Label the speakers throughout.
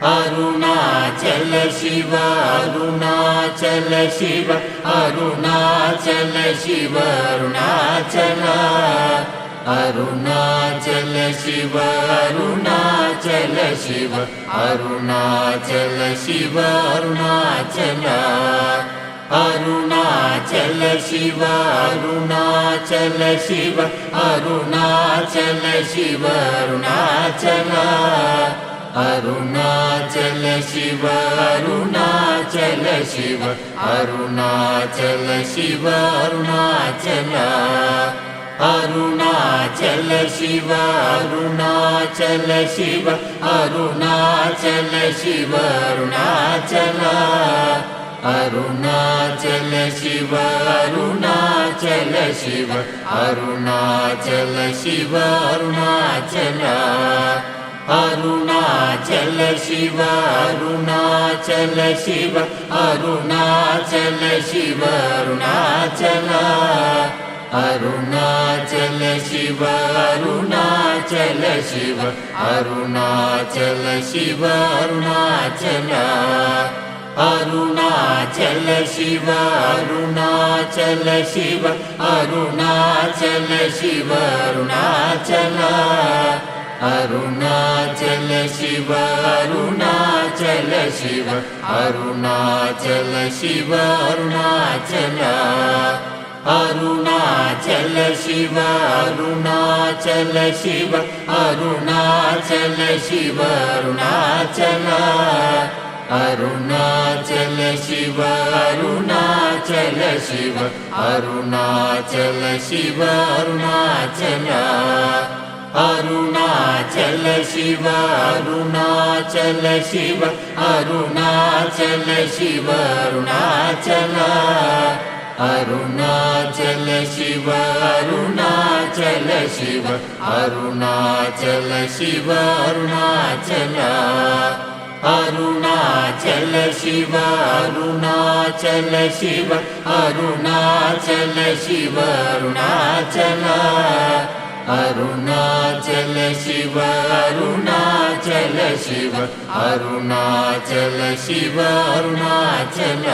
Speaker 1: Arunachal Shiva Arunachal Shiva Arunachal Shiva Arunachal Arunachal Shiva Arunachal Shiva Arunachal Shiva Arunachal Arunachal Shiva Arunachal Shiva Arunachal Shiva Arunachal Arunachal Shiva Arunachal Shiva Arunachal Shiva Arunachal Arunachal Shiva Arunachal Shiva Arunachal Shiva Arunachal Arunachal Shiva Arunachal Shiva Arunachal Shiva Arunachal Arunachal Shiva Arunachal Shiva Arunachal Shiva Arunachal Arunachal Shiva Arunachal Shiva Arunachal Shiva Arunachal Arunachal Shiva Arunachal Shiva Arunachal Shiva Arunachal Arunachal Shiva Arunachal Shiva Arunachal Shiva Arunachal Arunachal Shiva Arunachal Shiva Arunachal Shiva Arunachal Arunachal Shiva Arunachal Shiva Arunachal Shiva Arunachal Arunachal Shiva Arunachal Shiva Arunachal Shiva Arunachal Arunachal Shiva Arunachal Shiva Arunachal Shiva Arunachal Arunachal Shiva Arunachal Shiva Arunachal Shiva Arunachal Arunachal Shiva Arunachal Shiva Arunachal Shiva Arunachal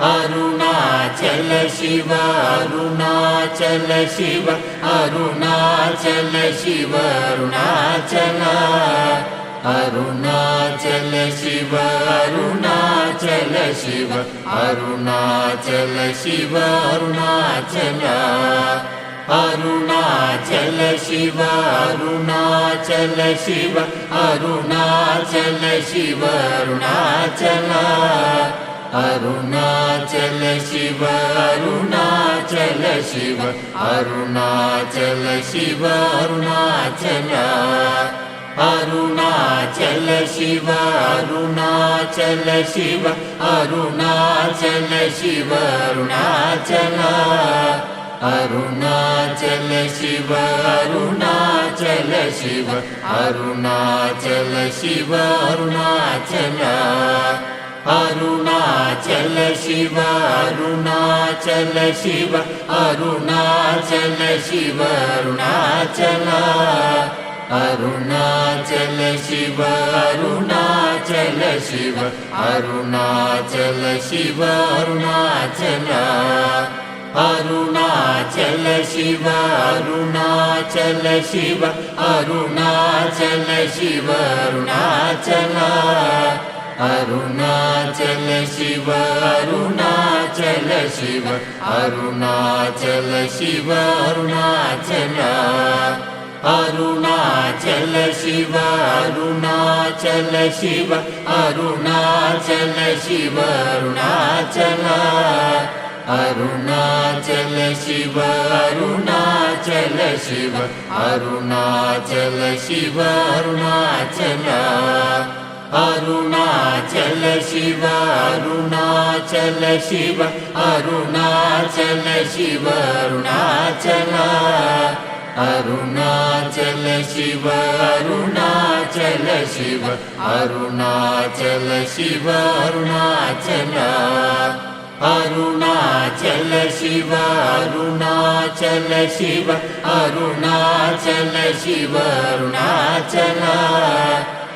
Speaker 1: Arunachal Shiva Arunachal Shiva Arunachal Shiva Arunachal Arunachal Shiva Arunachal Shiva Arunachal Shiva Arunachal Arunachal Shiva Arunachal Shiva Arunachal Shiva Arunachal Arunachal Shiva Arunachal Shiva Arunachal Shiva Arunachal Arunachal Shiva Arunachal Shiva Arunachal Shiva Arunachal Arunachal Shiva Arunachal Shiva Arunachal Shiva Arunachal Arunachal Shiva Arunachal Shiva Arunachal Shiva Arunachal Arunachal Shiva Arunachal Shiva Arunachal Shiva Arunachal Arunachal Shiva Arunachal Shiva Arunachal Shiva Arunachal Arunachal Shiva Arunachal Shiva Arunachal Shiva Arunachal Arunachal Shiva Arunachal Shiva Arunachal Shiva Arunachal Arunachal Shiva Arunachal Shiva Arunachal Shiva Arunachal Arunachal Shiva Arunachal Shiva Arunachal Shiva Arunachal Arunachal Shiva Arunachal Shiva Arunachal Shiva Arunachal Arunachal Shiva Arunachal Shiva Arunachal Shiva Arunachal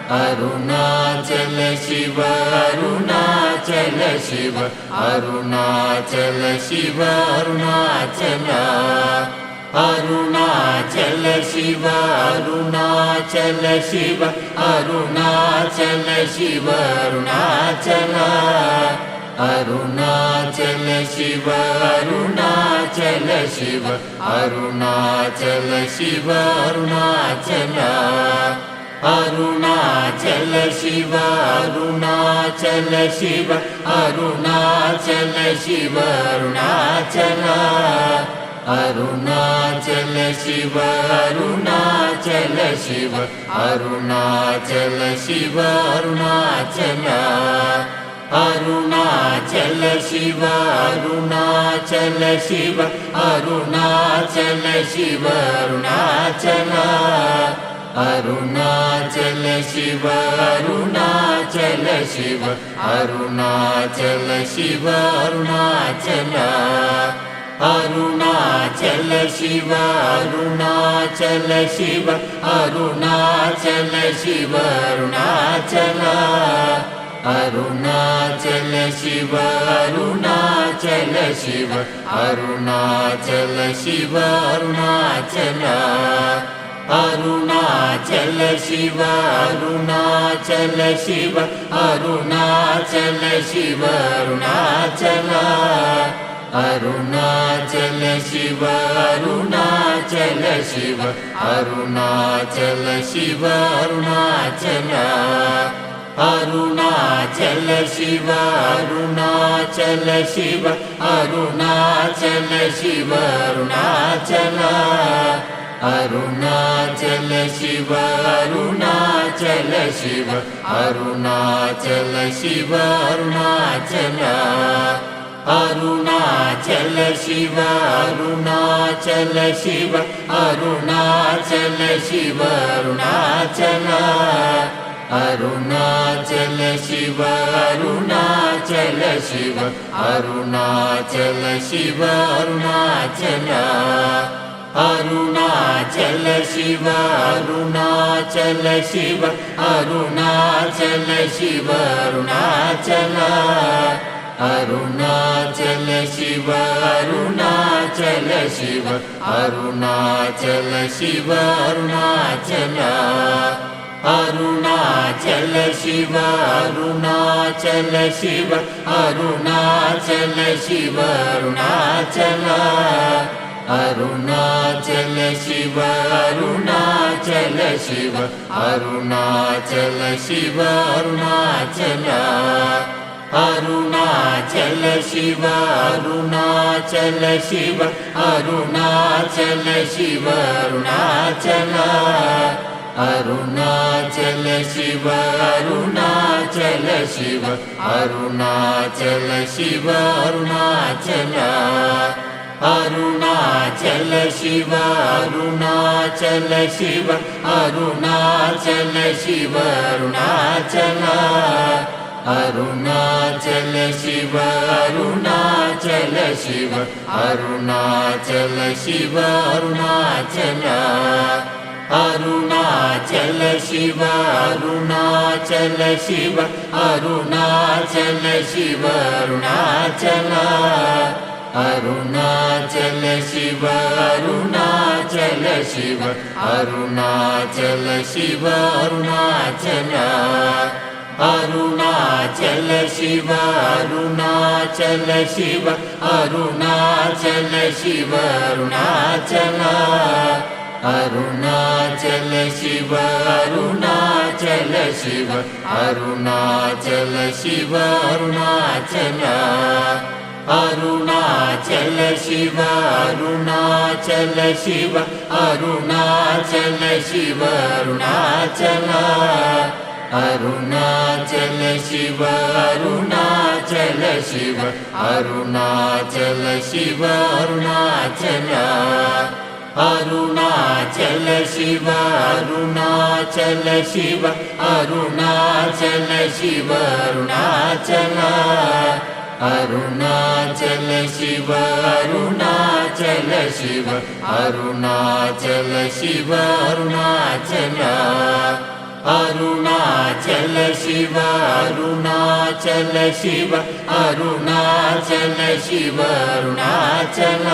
Speaker 1: Arunachal Shiva Arunachal Shiva Arunachal Shiva Arunachal Arunachal Shiva Arunachal Shiva Arunachal Shiva Arunachal Arunachal Shiva Arunachal Shiva Arunachal Shiva Arunachal Arunachal Shiva Arunachal Shiva Arunachal Shiva Arunachal Arunachal Shiva Arunachal Shiva Arunachal Shiva Arunachal Arunachal Shiva Arunachal Shiva Arunachal Shiva Arunachal Arunachal Shiva Arunachal Shiva Arunachal Shiva Arunachal Arunachal Shiva Arunachal Shiva Arunachal Shiva Arunachal Arunachal Shiva Arunachal Shiva Arunachal Shiva Arunachal Arunachal Shiva Arunachal Shiva Arunachal Shiva Arunachal Arunachal Shiva Arunachal Shiva Arunachal Shiva Arunachal Arunachal Shiva Arunachal Shiva Arunachal Shiva Arunachal Arunachal Shiva Arunachal Shiva Arunachal Shiva Arunachal Arunachal Shiva Arunachal Shiva Arunachal Shiva Arunachal Arunachal Shiva Arunachal Shiva Arunachal Shiva Arunachal Arunachal Shiva Arunachal Shiva Arunachal Shiva Arunachal Arunachal Shiva Arunachal Shiva Arunachal Shiva Arunachal Arunachal Shiva Arunachal Shiva Arunachal Shiva Arunachal Arunachal Shiva Arunachal Shiva Arunachal Shiva Arunachal Arunachal Shiva Arunachal Shiva Arunachal Shiva Arunachal Arunachal Shiva Arunachal Shiva Arunachal Shiva Arunachal Arunachal Shiva Arunachal Shiva Arunachal Shiva Arunachal Arunachal Shiva Arunachal Shiva Arunachal Shiva Arunachal Arunachal Shiva Arunachal Shiva Arunachal Shiva Arunachal Arunachal Shiva Arunachal Shiva Arunachal Shiva Arunachal Arunachal Shiva Arunachal Shiva Arunachal Shiva Arunachal Arunachal Shiva Arunachal Shiva Arunachal Shiva Arunachal Arunachal Shiva Arunachal Shiva Arunachal Shiva Arunachal Arunachal Shiva Arunachal Shiva Arunachal Shiva Arunachal Arunachal Shiva Arunachal Shiva Arunachal Shiva Arunachal Arunachal Shiva Arunachal Shiva Arunachal Shiva Arunachal Arunachal Shiva Arunachal Shiva Arunachal Shiva Arunachal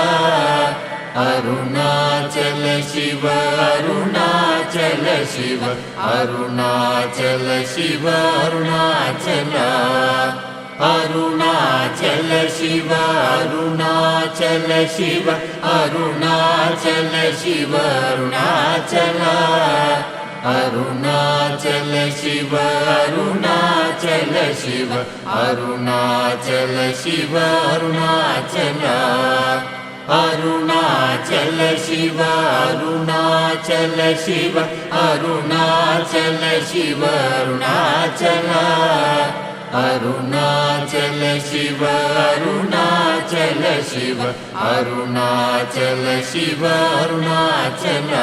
Speaker 1: Arunachal Shiva Arunachal Shiva Arunachal Shiva Arunachal Arunachal Shiva Arunachal Shiva Arunachal Shiva Arunachal Arunachal Shiva Arunachal Shiva Arunachal Shiva Arunachal Arunachal Shiva Arunachal Shiva Arunachal Shiva Arunachal Arunachal Shiva Arunachal Shiva Arunachal Shiva Arunachal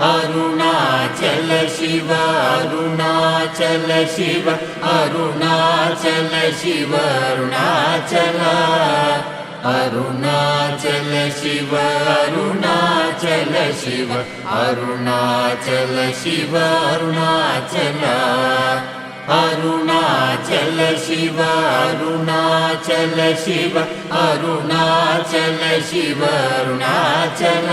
Speaker 1: Arunachal Shiva Arunachal Shiva Arunachal Shiva Arunachal Arunachal Shiva Arunachal Shiva Arunachal Shiva Arunachal Arunachal Shiva Arunachal Shiva Arunachal Shiva Arunachal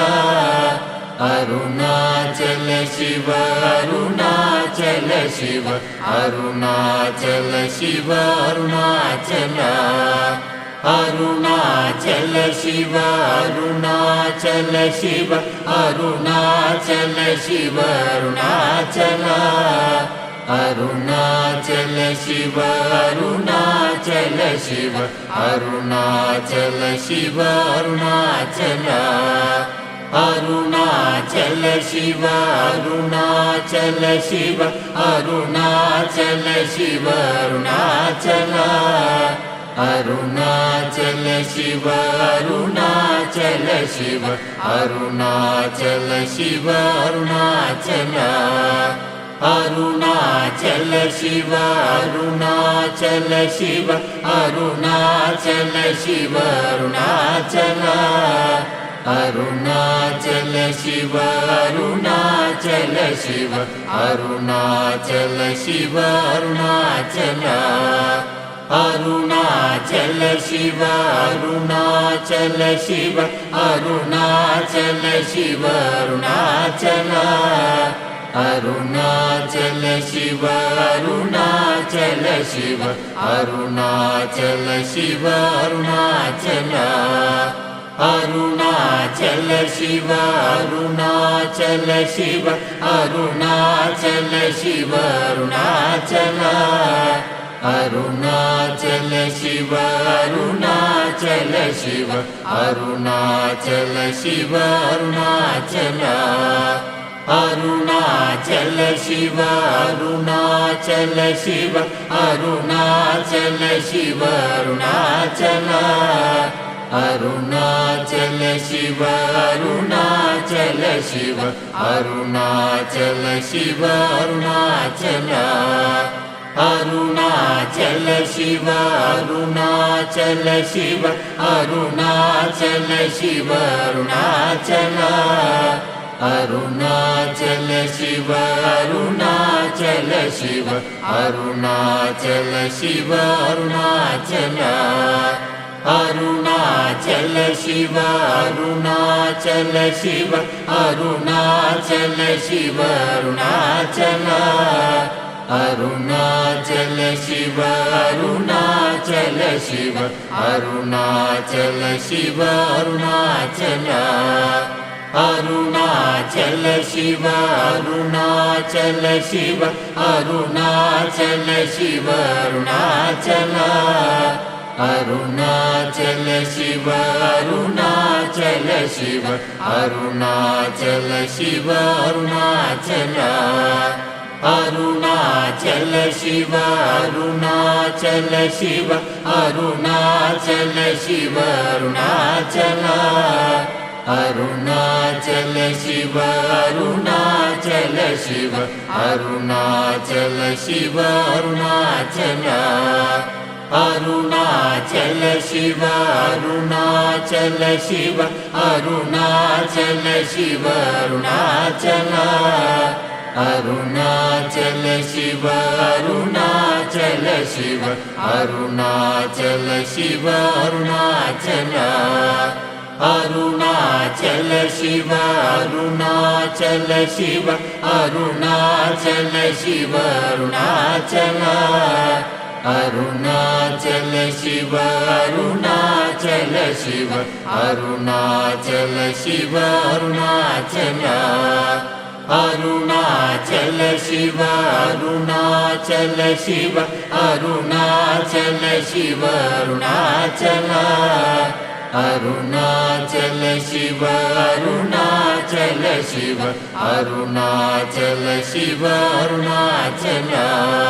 Speaker 1: Arunachal Shiva Arunachal Shiva Arunachal Shiva Arunachal Arunachal Shiva Arunachal Shiva Arunachal Shiva Arunachal Arunachal Shiva Arunachal Shiva Arunachal Shiva Arunachal Arunachal Shiva Arunachal Shiva Arunachal Shiva Arunachal Arunachal Shiva Arunachal Shiva Arunachal Shiva Arunachal Arunachal Shiva Arunachal Shiva Arunachal Shiva Arunachal Arunachal Shiva Arunachal Shiva Arunachal Shiva Arunachal Arunachal Shiva Arunachal Shiva Arunachal Shiva Arunachal Arunachal Shiva Arunachal Shiva Arunachal Shiva Arunachal Arunachal Shiva Arunachal Shiva Arunachal Shiva Arunachal Arunachal Shiva Arunachal Shiva Arunachal Shiva Arunachal Arunachal Shiva Arunachal Shiva Arunachal Shiva Arunachal Arunachal Shiva Arunachal Shiva Arunachal Shiva Arunachal Arunachal Shiva Arunachal Shiva Arunachal Shiva Arunachal Arunachal Shiva Arunachal Shiva Arunachal Shiva Arunachal Arunachal Shiva Arunachal Shiva Arunachal Shiva Arunachal Arunachal Shiva Arunachal Shiva Arunachal Shiva Arunachal Arunachal Shiva Arunachal Shiva Arunachal Shiva Arunachal Arunachal Shiva Arunachal Shiva Arunachal Shiva Arunachal Arunachal Shiva Arunachal Shiva Arunachal Shiva Arunachal Arunachal Shiva Arunachal Shiva Arunachal Shiva Arunachal Arunachal Shiva Arunachal Shiva Arunachal Shiva Arunachal Arunachal Shiva Arunachal Shiva Arunachal Shiva Arunachal Arunachal Shiva Arunachal Shiva Arunachal Shiva Arunachal Arunachal Shiva Arunachal Shiva Arunachal Shiva Arunachal Arunachal Shiva Arunachal Shiva Arunachal Shiva Arunachal Arunachal Shiva Arunachal Shiva Arunachal Shiva Arunachal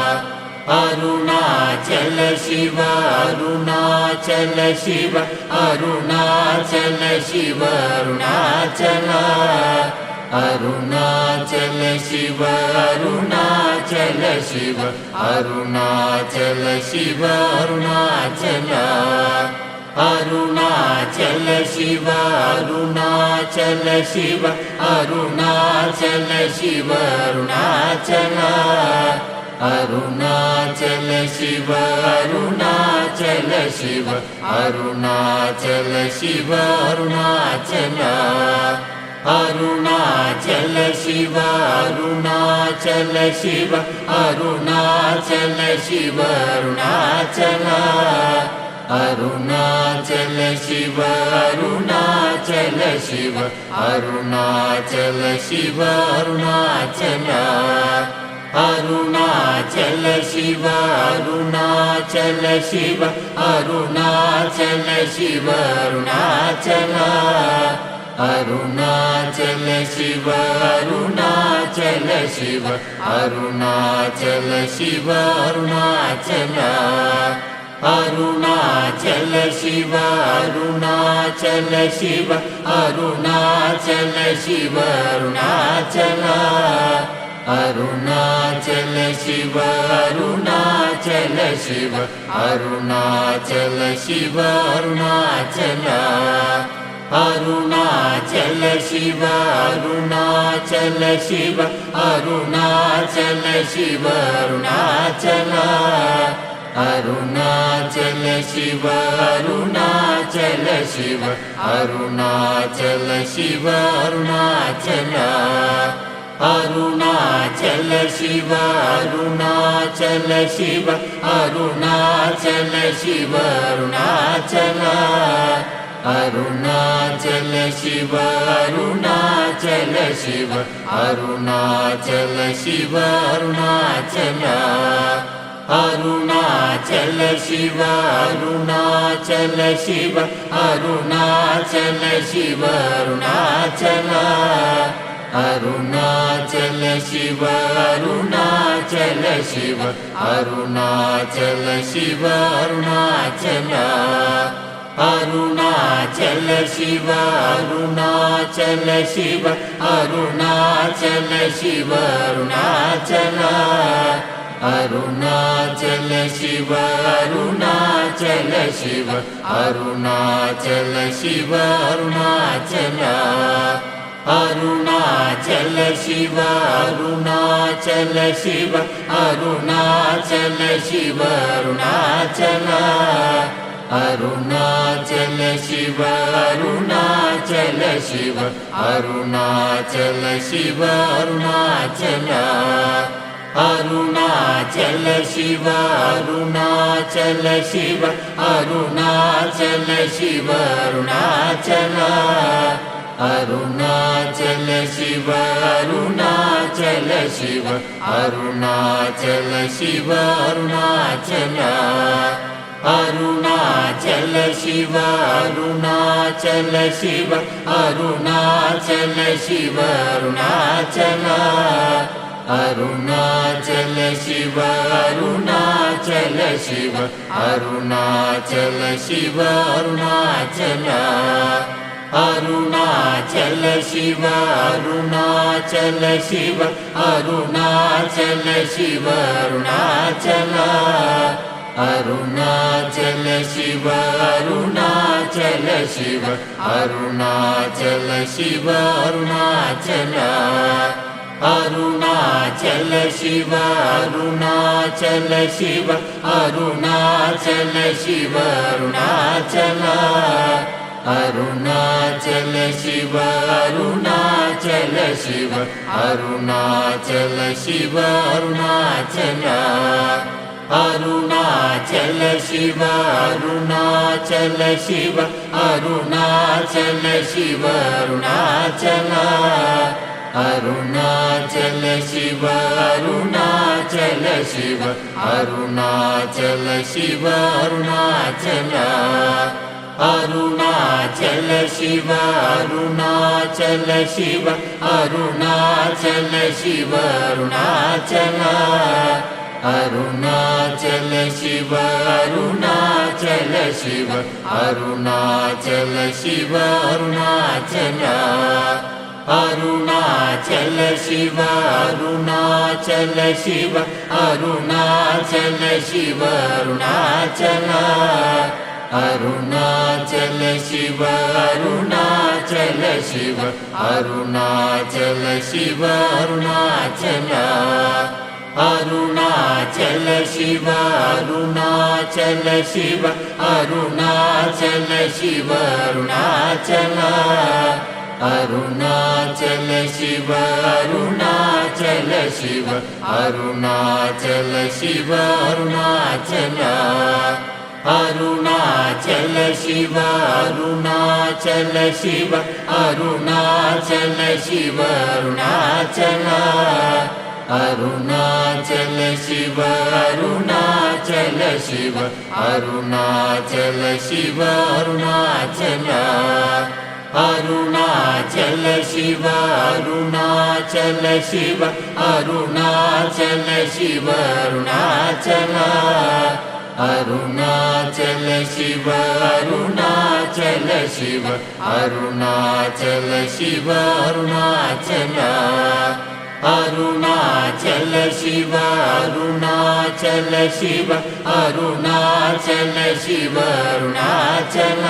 Speaker 1: Arunachal Shiva Arunachal Shiva Arunachal Shiva Arunachal Arunachal Shiva Arunachal Shiva Arunachal Shiva Arunachal Arunachal Shiva Arunachal Shiva Arunachal Shiva Arunachal Arunachal Shiva Arunachal Shiva Arunachal Shiva Arunachal Arunachal Shiva Arunachal Shiva Arunachal Shiva Arunachal Arunachal Shiva Arunachal Shiva Arunachal Shiva Arunachal Arunachal Shiva Arunachal Shiva Arunachal Shiva Arunachal Arunachal Shiva Arunachal Shiva Arunachal Shiva Arunachal Arunachal Shiva Arunachal Shiva Arunachal Shiva Arunachal Arunachal Shiva Arunachal Shiva Arunachal Shiva Arunachal Arunachal Shiva Arunachal Shiva Arunachal Shiva Arunachal Arunachal Shiva Arunachal Shiva Arunachal Shiva Arunachal Arunachal Shiva Arunachal Shiva Arunachal Shiva Arunachal Arunachal Shiva Arunachal Shiva Arunachal Shiva Arunachal Arunachal Shiva Arunachal Shiva Arunachal Shiva Arunachal Arunachal Shiva Arunachal Shiva Arunachal Shiva Arunachal Arunachal Shiva Arunachal Shiva Arunachal Shiva Arunachal Arunachal Shiva Arunachal Shiva Arunachal Shiva Arunachal Arunachal Shiva Arunachal Shiva Arunachal Shiva Arunachal Arunachal Shiva Arunachal Shiva Arunachal Shiva Arunachal Arunachal Shiva Arunachal Shiva Arunachal Shiva Arunachal Arunachal Shiva Arunachal Shiva Arunachal Shiva Arunachal Arunachal Shiva Arunachal Shiva Arunachal Shiva Arunachal Arunachal Shiva Arunachal Shiva Arunachal Shiva Arunachal Arunachal Shiva Arunachal Shiva Arunachal Shiva Arunachal Arunachal Shiva Arunachal Shiva Arunachal Shiva Arunachal Arunachal Shiva Arunachal Shiva Arunachal Shiva Arunachal Arunachal Shiva Arunachal Shiva Arunachal Shiva Arunachal Arunachal Shiva Arunachal Shiva Arunachal Shiva Arunachal Arunachal Shiva Arunachal Shiva Arunachal Shiva Arunachal Arunachal Shiva Arunachal Shiva Arunachal Shiva Arunachal Arunachal Shiva Arunachal Shiva Arunachal Shiva Arunachal Arunachal Shiva Arunachal Shiva Arunachal Shiva Arunachal Arunachal Shiva Arunachal Shiva Arunachal Shiva Arunachal Arunachal Shiva Arunachal Shiva Arunachal Shiva Arunachal Arunachal Shiva Arunachal Shiva Arunachal Shiva Arunachal Arunachal Shiva Arunachal Shiva Arunachal Shiva Arunachal Arunachal Shiva Arunachal Shiva Arunachal Shiva Arunachal Arunachal Shiva Arunachal Shiva Arunachal Shiva Arunachal Arunachal Shiva Arunachal Shiva Arunachal Shiva Arunachal Arunachal Shiva Arunachal Shiva Arunachal Shiva Arunachal